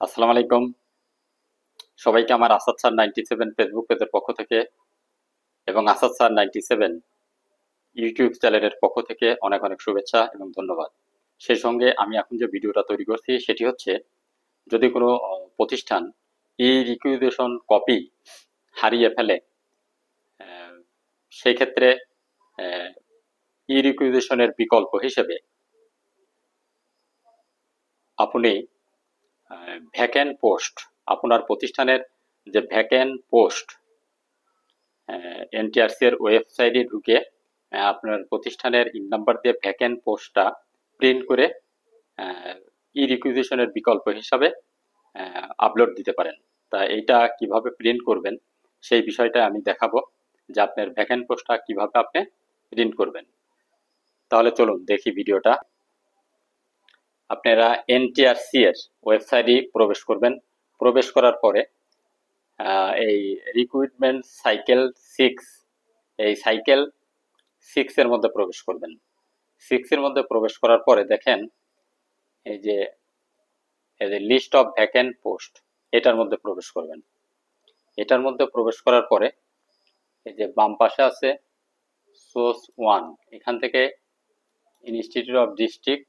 আসসালামু আলাইকুম। সবাইকে আমার আসাদ স্যার 97 ফেসবুক পেজের পক্ষ থেকে এবং আসাদ স্যার 97 ইউটিউব চ্যানেলের পক্ষ থেকে অনেক অনেক শুভেচ্ছা এবং ধন্যবাদ। সেই সঙ্গে আমি এখন যে ভিডিওটা তৈরি করছি সেটি হচ্ছে, যদি কোনো প্রতিষ্ঠান ই রিকুইজিশন কপি হারিয়ে ফেলে, আহ, সেই ক্ষেত্রে ই রিকুইজিশনের বিকল্প হিসেবে আপনি ভ্যাকেন্ট পোস্ট, আপনার প্রতিষ্ঠানের যে ভ্যাকেন্ট পোস্ট, এনটিআরসি এর ওয়েবসাইটে ঢুকে আপনার প্রতিষ্ঠানের ইন নাম্বার দিয়ে ভ্যাকেন্ট পোস্টটা প্রিন্ট করে ই রিকুইজিশনের বিকল্প হিসাবে আপলোড দিতে পারেন। তা এইটা কিভাবে প্রিন্ট করবেন সেই বিষয়টা আমি দেখাবো, যে আপনার ভ্যাকেন্ট পোস্টটা কিভাবে আপনি প্রিন্ট করবেন। তাহলে চলুন দেখি ভিডিওটা। আপনারা এনটিআরসি এর ওয়েবসাইটে প্রবেশ করবেন। প্রবেশ করার পরে এই রিক্রুটমেন্ট সাইকেল 6, এই সাইকেল 6 এর মধ্যে প্রবেশ করবেন। 6 এর মধ্যে প্রবেশ করার পরে দেখেন এই যে লিস্ট অফ ভ্যাকেন্ট পোস্ট, এটার মধ্যে প্রবেশ করবেন। এটার মধ্যে প্রবেশ করার পরে এই যে বাম পাশে আছে সোর্স 1, এখান থেকে ইনস্টিটিউট অফ ডিস্ট্রিক্ট,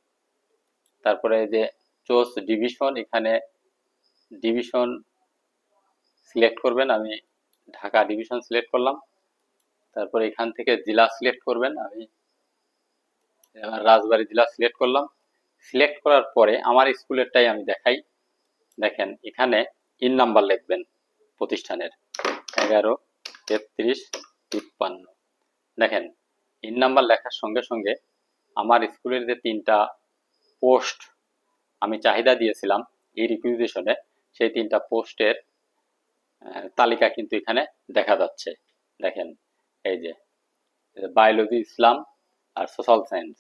তারপরে এই যে চোজ ডিভিশন, এখানে ডিভিশন সিলেক্ট করবেন। আমি ঢাকা ডিভিশন সিলেক্ট করলাম। তারপরে এখান থেকে জেলা সিলেক্ট করবেন। আমি রাজবাড়ী জেলা সিলেক্ট করলাম। সিলেক্ট করার পরে আমার স্কুলেরটাই আমি দেখাই। দেখেন এখানে ইন নাম্বার লিখবেন প্রতিষ্ঠানের 11-33-53। দেখেন ইন নাম্বার লেখার সঙ্গে সঙ্গে আমার স্কুলের যে 3টা পোস্ট আমি চাহিদা দিয়েছিলাম এই রিকুইজিশনে, সেই 3টা পোস্টের তালিকা কিন্তু এখানে দেখা যাচ্ছে। দেখেন এই যে বায়োলজি, ইসলাম আর সোশ্যাল সায়েন্স।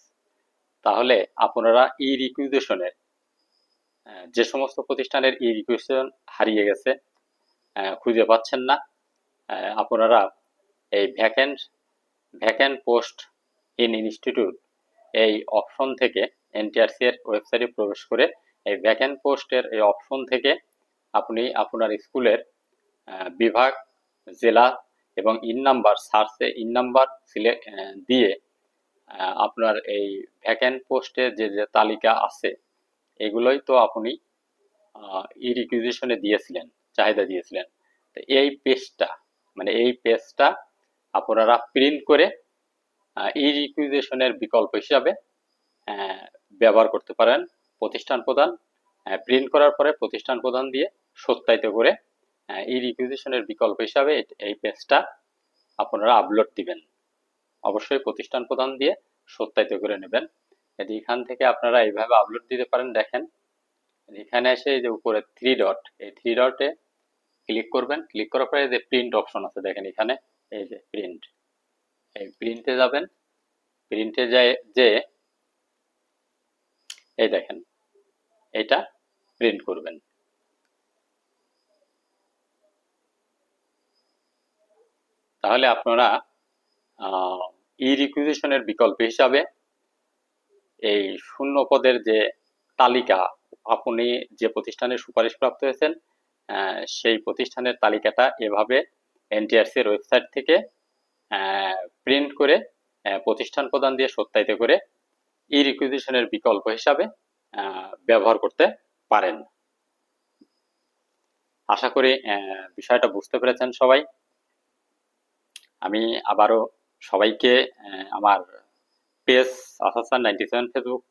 তাহলে আপনারা ই রিকুইজিশনের যে সমস্ত প্রতিষ্ঠানের ই রিকুইজিশন হারিয়ে গেছে, খুঁজে পাচ্ছেন না, আপনারা এই ভ্যাকেন্ট পোস্ট ইন ইনস্টিটিউট এই অপশন থেকে এনটিআরসি এর ওয়েবসাইটে প্রবেশ করে এই ভ্যাকেন্ট পোস্টের এই অপশন থেকে আপনি আপনার স্কুলের বিভাগ, জেলা এবং ইন নাম্বার সার্চে ইন নাম্বার সিলেক্ট দিয়ে আপনার এই ভ্যাকেন্ট পোস্টে যে যে তালিকা আছে এগুলোই তো আপনি ই রিকুইজিশনে দিয়েছিলেন, চাহিদা দিয়েছিলেন। তো এই পেজটা আপনারা প্রিন্ট করে ই রিকুইজিশনের বিকল্প হিসাবে ব্যবহার করতে পারেন। প্রতিষ্ঠান প্রধান প্রিন্ট করার পরে প্রতিষ্ঠান প্রধান দিয়ে সত্যায়িত করে ই রিকুইজিশনের বিকল্প হিসাবে এই পেজটা আপনারা আপলোড দিবেন। অবশ্যই প্রতিষ্ঠান প্রধান দিয়ে সত্যায়িত করে নেবেন। এখান থেকে আপনারা এইভাবে আপলোড দিতে পারেন। দেখেন এখানে এসে যে উপরে 3 ডট, এই 3 ডটে ক্লিক করবেন। ক্লিক করার পরে যে প্রিন্ট অপশন আছে, দেখেন এখানে এই যে প্রিন্ট, এই প্রিন্টে যাবেন। প্রিন্টে যে এই দেখেন এটা প্রিন্ট করবেন। তাহলে আপনারা ই রিকুইজিশনের বিকল্প হিসাবে এই শূন্য পদের যে তালিকা, আপনি যে প্রতিষ্ঠানে সুপারিশপ্রাপ্ত হয়েছেন সেই প্রতিষ্ঠানের তালিকাটা এভাবে এনটিআরসি এর ওয়েবসাইট থেকে প্রিন্ট করে প্রতিষ্ঠান প্রদান দিয়ে সত্যায়িত করে ই রিকুইজিশনের বিকল্প হিসাবে ব্যবহার করতে পারেন। আশা করি বিষয়টা বুঝতে পেরেছেন সবাই। আমি আবারও সবাইকে আমার পেজ আসাদ স্যার 97 ফেসবুক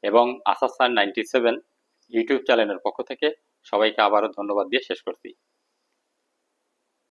এবং আসাদ স্যার 97 ইউটিউব চ্যানেলের পক্ষ থেকে সবাইকে আবারও ধন্যবাদ দিয়ে শেষ করছি।